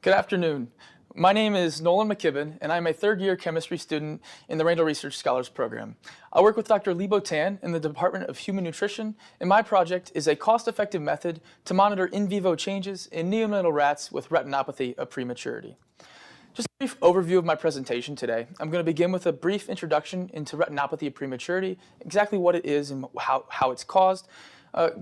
Good afternoon. My name is Nolan McKibben, and I'm a third-year chemistry student in the Randall Research Scholars Program. I work with Dr. Libo Tan in the Department of Human Nutrition, and my project is a cost-effective method to monitor in vivo changes in neonatal rats with retinopathy of prematurity. Just a brief overview of my presentation today. I'm going to begin with a brief introduction into retinopathy of prematurity, exactly what it is and how it's caused.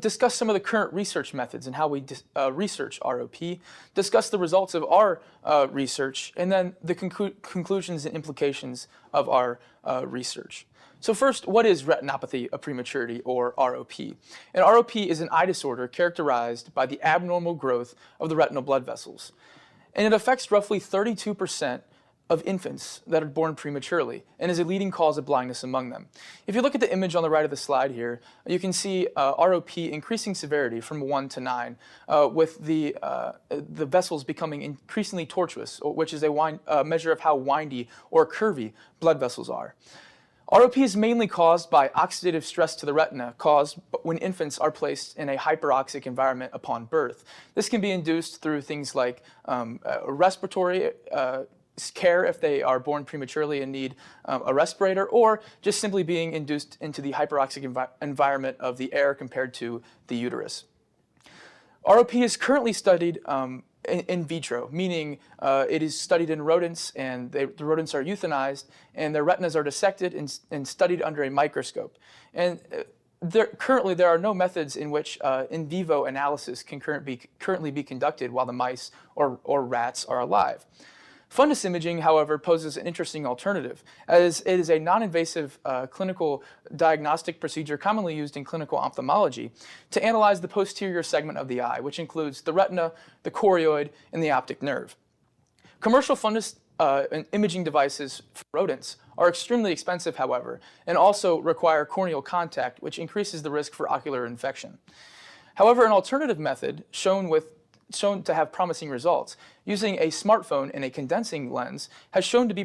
Discuss some of the current research methods and how we research ROP, discuss the results of our research, and then the conclusions and implications of our research. So first, what is retinopathy of prematurity, or ROP? And ROP is an eye disorder characterized by the abnormal growth of the retinal blood vessels. And it affects roughly 32% of infants that are born prematurely and is a leading cause of blindness among them. If you look at the image on the right of the slide here, you can see ROP increasing severity from 1 to 9, with the vessels becoming increasingly tortuous, which is a measure of how windy or curvy blood vessels are. ROP is mainly caused by oxidative stress to the retina caused when infants are placed in a hyperoxic environment upon birth. This can be induced through things like respiratory care if they are born prematurely and need a respirator, or just simply being induced into the hyperoxic environment of the air compared to the uterus. ROP is currently studied in vitro, meaning it is studied in rodents, and the rodents are euthanized and their retinas are dissected and studied under a microscope. And currently there are no methods in which in vivo analysis can currently be conducted while the mice or rats are alive. Fundus imaging, however, poses an interesting alternative, as it is a non-invasive clinical diagnostic procedure commonly used in clinical ophthalmology to analyze the posterior segment of the eye, which includes the retina, the choroid, and the optic nerve. Commercial fundus imaging devices for rodents are extremely expensive, however, and also require corneal contact, which increases the risk for ocular infection. However, an alternative method shown to have promising results, using a smartphone and a condensing lens, has shown to be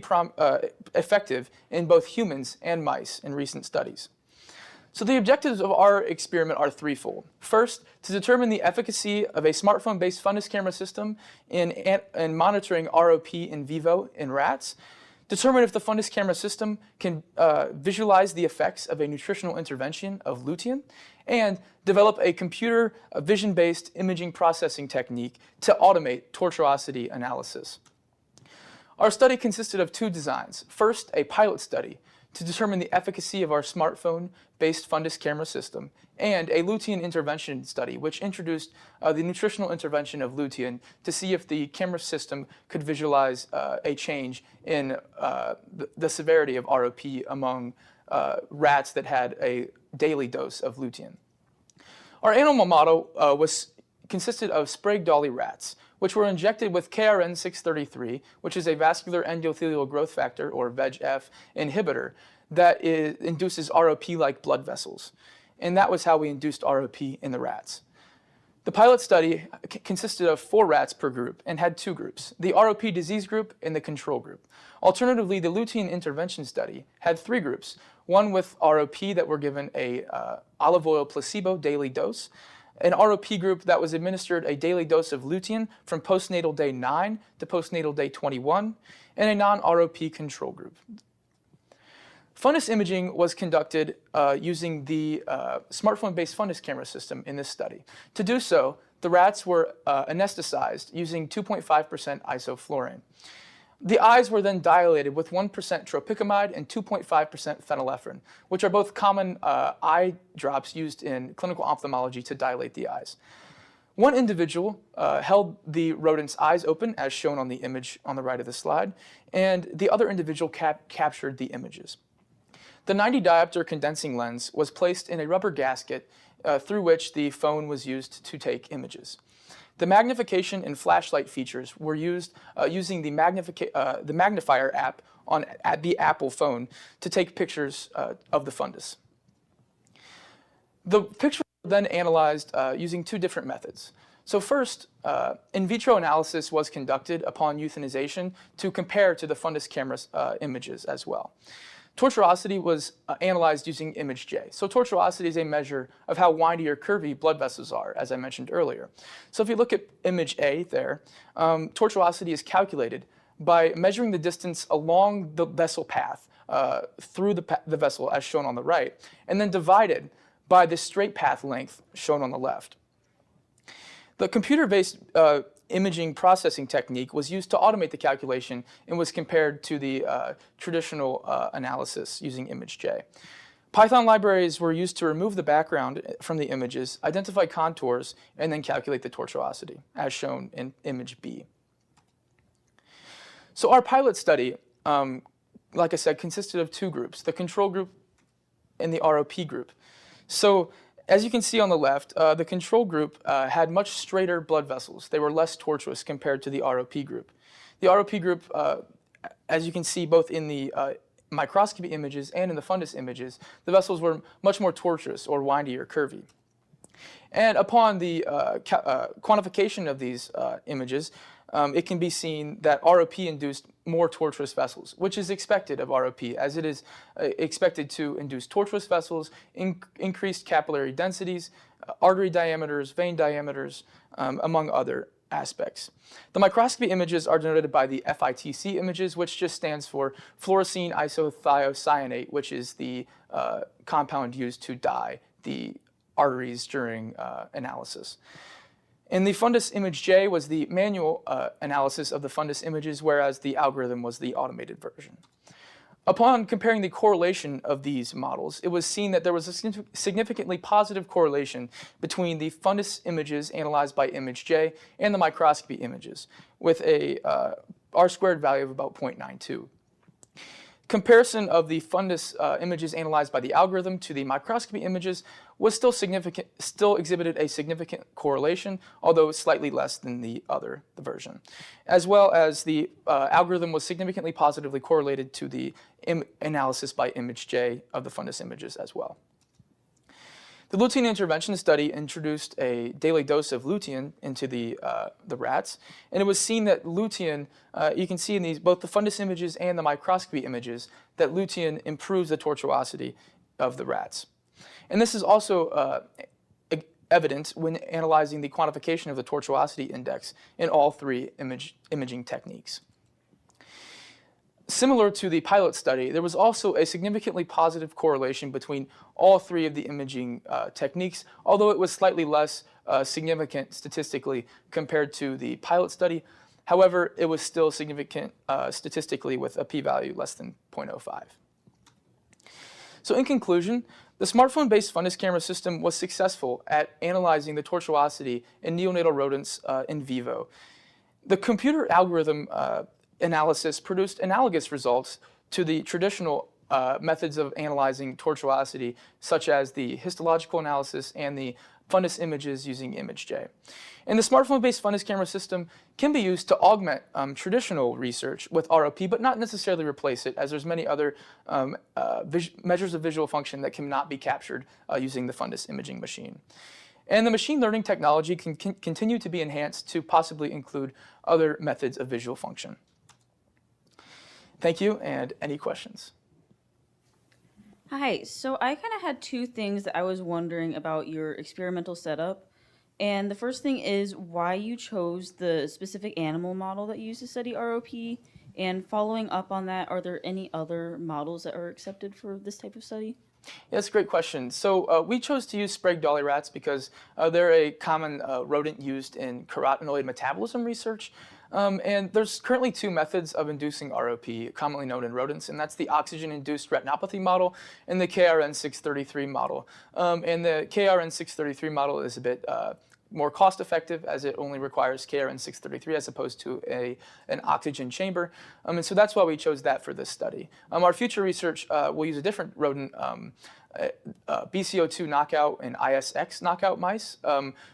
effective in both humans and mice in recent studies. So the objectives of our experiment are threefold. First, to determine the efficacy of a smartphone-based fundus camera system in monitoring ROP in vivo in rats. Determine if the fundus camera system can visualize the effects of a nutritional intervention of lutein, and develop a computer vision-based imaging processing technique to automate tortuosity analysis. Our study consisted of two designs. First, a pilot study to determine the efficacy of our smartphone-based fundus camera system, and a lutein intervention study, which introduced the nutritional intervention of lutein to see if the camera system could visualize a change in the severity of ROP among rats that had a daily dose of lutein. Our animal model consisted of Sprague Dawley rats, which were injected with KRN633, which is a vascular endothelial growth factor, or VEGF, inhibitor that induces ROP-like blood vessels. And that was how we induced ROP in the rats. The pilot study consisted of 4 rats per group and had 2 groups, the ROP disease group and the control group. Alternatively, the lutein intervention study had 3 groups, one with ROP that were given a olive oil placebo daily dose, an ROP group that was administered a daily dose of lutein from postnatal day 9 to postnatal day 21, and a non-ROP control group. Fundus imaging was conducted using the smartphone-based fundus camera system in this study. To do so, the rats were anesthetized using 2.5% isoflurane. The eyes were then dilated with 1% tropicamide and 2.5% phenylephrine, which are both common eye drops used in clinical ophthalmology to dilate the eyes. One individual held the rodent's eyes open, as shown on the image on the right of the slide, and the other individual captured the images. The 90 diopter condensing lens was placed in a rubber gasket through which the phone was used to take images. The magnification and flashlight features were used using the magnifier app on the Apple phone to take pictures of the fundus. The pictures were then analyzed using 2 different methods. So first, in vitro analysis was conducted upon euthanization to compare to the fundus camera images as well. Tortuosity was analyzed using image J. So tortuosity is a measure of how windy or curvy blood vessels are, as I mentioned earlier. So if you look at image A there, tortuosity is calculated by measuring the distance along the vessel path through the vessel, as shown on the right, and then divided by the straight path length shown on the left. The computer-based imaging processing technique was used to automate the calculation and was compared to the traditional analysis using image J. Python libraries were used to remove the background from the images, identify contours, and then calculate the tortuosity, as shown in image B. So our pilot study, like I said, consisted of two groups, the control group and the ROP group. So as you can see on the left, the control group had much straighter blood vessels. They were less tortuous compared to the ROP group. The ROP group, as you can see both in the microscopy images and in the fundus images, the vessels were much more tortuous or windy or curvy. And upon the quantification of these images, it can be seen that ROP induced more tortuous vessels, which is expected of ROP, as it is expected to induce tortuous vessels, increased capillary densities, artery diameters, vein diameters, among other aspects. The microscopy images are denoted by the FITC images, which just stands for fluorescein isothiocyanate, which is the compound used to dye the arteries during analysis. In the fundus image J was the manual analysis of the fundus images, whereas the algorithm was the automated version. Upon comparing the correlation of these models, it was seen that there was a significantly positive correlation between the fundus images analyzed by image J and the microscopy images, with a R-squared value of about 0.92. Comparison of the fundus images analyzed by the algorithm to the microscopy images was still exhibited a significant correlation, although slightly less than the version. As well as the algorithm was significantly positively correlated to the analysis by image J of the fundus images as well. The lutein intervention study introduced a daily dose of lutein into the rats, and it was seen that lutein, you can see in these both the fundus images and the microscopy images, that lutein improves the tortuosity of the rats. And this is also evident when analyzing the quantification of the tortuosity index in all three imaging techniques. Similar to the pilot study, there was also a significantly positive correlation between all three of the imaging techniques, although it was slightly less significant statistically compared to the pilot study. However, it was still significant statistically with a p-value less than 0.05. So in conclusion, the smartphone-based fundus camera system was successful at analyzing the tortuosity in neonatal rodents in vivo. The computer algorithm analysis produced analogous results to the traditional methods of analyzing tortuosity, such as the histological analysis and the fundus images using image J. And the smartphone-based fundus camera system can be used to augment traditional research with ROP, but not necessarily replace it, as there's many other measures of visual function that cannot be captured using the fundus imaging machine. And the machine learning technology can continue to be enhanced to possibly include other methods of visual function. Thank you, and any questions? Hi, so I kind of had two things that I was wondering about your experimental setup. And the first thing is why you chose the specific animal model that you used to study ROP. And following up on that, are there any other models that are accepted for this type of study? Yeah, that's a great question. So we chose to use Sprague dolly rats because they're a common rodent used in carotenoid metabolism research. And there's currently two methods of inducing ROP, commonly known in rodents, and that's the oxygen-induced retinopathy model and the KRN633 model. And the KRN633 model is a bit more cost-effective, as it only requires KRN633 as opposed to an oxygen chamber. And so that's why we chose that for this study. Our future research will use a different rodent, BCO2 knockout and ISX knockout mice,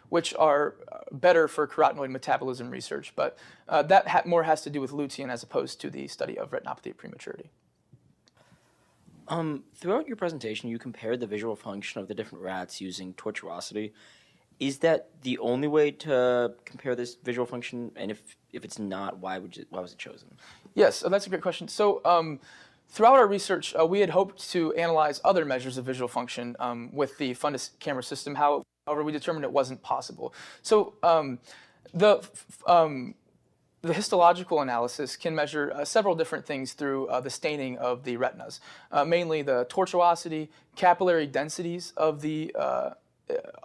which are better for carotenoid metabolism research, but that more has to do with lutein as opposed to the study of retinopathy of prematurity. Throughout your presentation, you compared the visual function of the different rats using tortuosity. Is that the only way to compare this visual function? And if it's not, why was it chosen? Yes, that's a great question. So Throughout our research, we had hoped to analyze other measures of visual function with the fundus camera system. However, we determined it wasn't possible. So the histological analysis can measure several different things through the staining of the retinas, mainly the tortuosity, capillary densities of the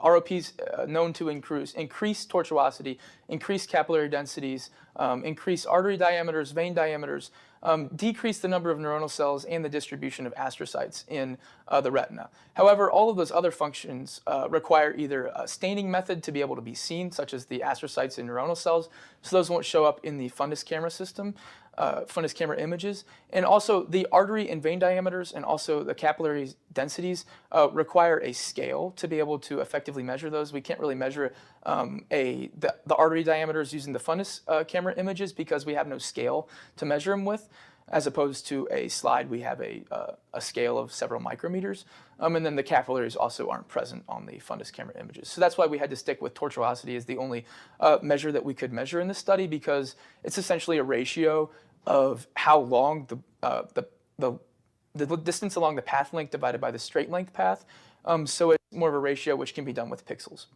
ROPs known to increase tortuosity, increase capillary densities, increase artery diameters, vein diameters, decrease the number of neuronal cells and the distribution of astrocytes in the retina. However, all of those other functions require either a staining method to be able to be seen, such as the astrocytes and neuronal cells, so those won't show up in the fundus camera system, fundus camera images, and also the artery and vein diameters and also the capillary densities require a scale to be able to effectively measure those. We can't really measure the artery diameters using the fundus camera images because we have no scale to measure them with. As opposed to a slide, we have a scale of several micrometers, and then the capillaries also aren't present on the fundus camera images. So that's why we had to stick with tortuosity as the only measure that we could measure in this study, because it's essentially a ratio of how long the distance along the path length divided by the straight length path. So it's more of a ratio which can be done with pixels.